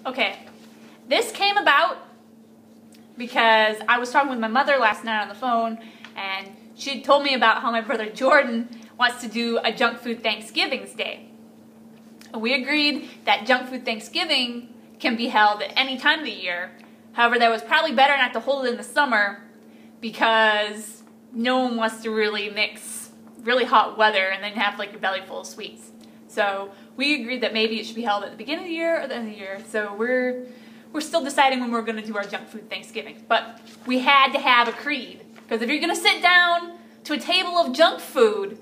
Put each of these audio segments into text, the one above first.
Okay, this came about because I was talking with my mother last night on the phone, and she told me about how my brother Jordan wants to do a junk food Thanksgiving's Day. We agreed that junk food Thanksgiving can be held at any time of the year. However, that was probably better not to hold it in the summer because no one wants to really mix really hot weather and then have like your belly full of sweets. So we agreed that maybe it should be held at the beginning of the year or the end of the year. So we're still deciding when we're going to do our junk food Thanksgiving. But we had to have a creed, because if you're going to sit down to a table of junk food,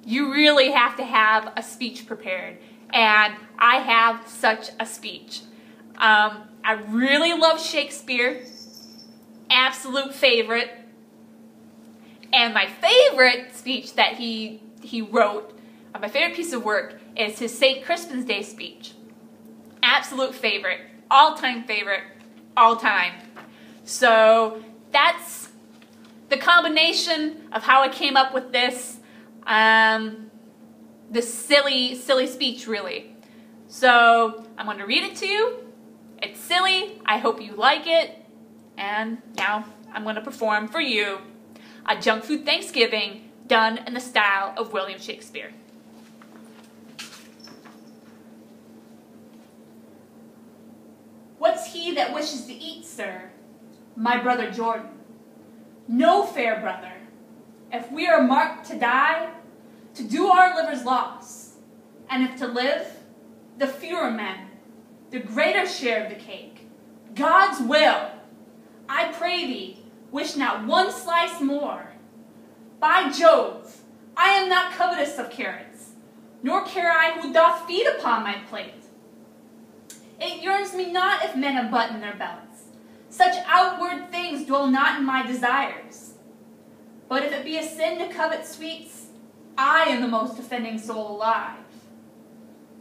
you really have to have a speech prepared. And I have such a speech. I really love Shakespeare. Absolute favorite. And my favorite speech that he wrote, my favorite piece of work, is his St. Crispin's Day speech. Absolute favorite. All-time favorite. All time. So that's the combination of how I came up with this. This silly speech, really. So I'm going to read it to you. It's silly. I hope you like it. And now I'm going to perform for you a junk food Thanksgiving done in the style of William Shakespeare. What's he that wishes to eat, sir? My brother Jordan. No, fair brother. If we are marked to die, to do our liver's loss, and if to live, the fewer men, the greater share of the cake. God's will, I pray thee, wish not one slice more. By Jove, I am not covetous of carrots, nor care I who doth feed upon my plate. It yearns me not if men unbutton their belts. Such outward things dwell not in my desires. But if it be a sin to covet sweets, I am the most offending soul alive.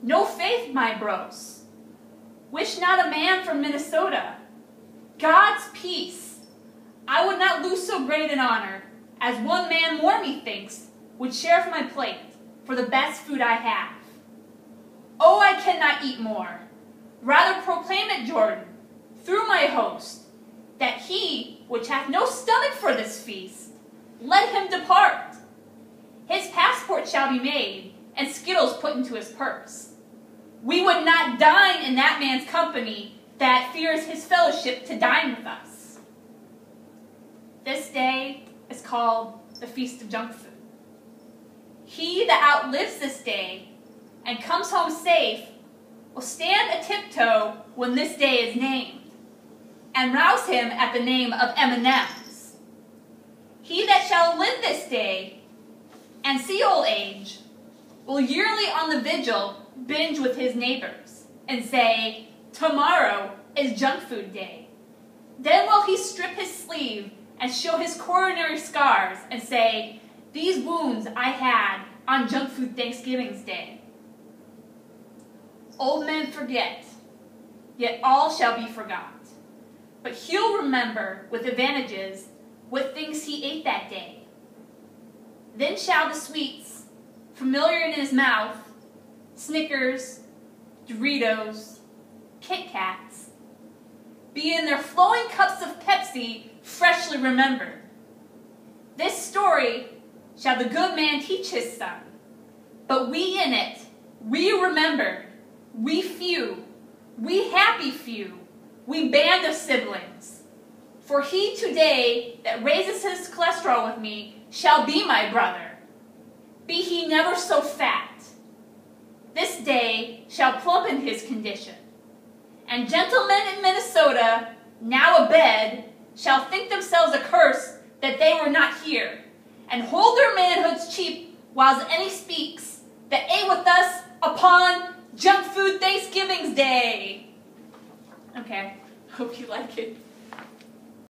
No faith, my bros. Wish not a man from Minnesota. God's peace. I would not lose so great an honor as one man more, methinks, would share from my plate for the best food I have. Oh, I cannot eat more. Rather proclaim it, Jordan, through my host, that he which hath no stomach for this feast, let him depart. His passport shall be made, and skittles put into his purse. We would not dine in that man's company that fears his fellowship to dine with us. This day is called the Feast of Junk Food. He that outlives this day and comes home safe will stand a tiptoe when this day is named, and rouse him at the name of M&M's. He that shall live this day and see old age will yearly on the vigil binge with his neighbors and say, tomorrow is junk food day. Then will he strip his sleeve and show his coronary scars and say, these wounds I had on junk food Thanksgiving's day. Old men forget, yet all shall be forgot. But he'll remember with advantages what things he ate that day. Then shall the sweets, familiar in his mouth, Snickers, Doritos, Kit Kats, be in their flowing cups of Pepsi freshly remembered. This story shall the good man teach his son, but we in it, we remembered, we few, we happy few, we band of siblings. For he today that raises his cholesterol with me shall be my brother, be he never so fat. This day shall plump in his condition. And gentlemen in Minnesota, now abed, shall think themselves accursed that they were not here, and hold their manhoods cheap whiles any speaks that ate with us upon Junk Food Thanksgiving's Day. Okay, hope you like it.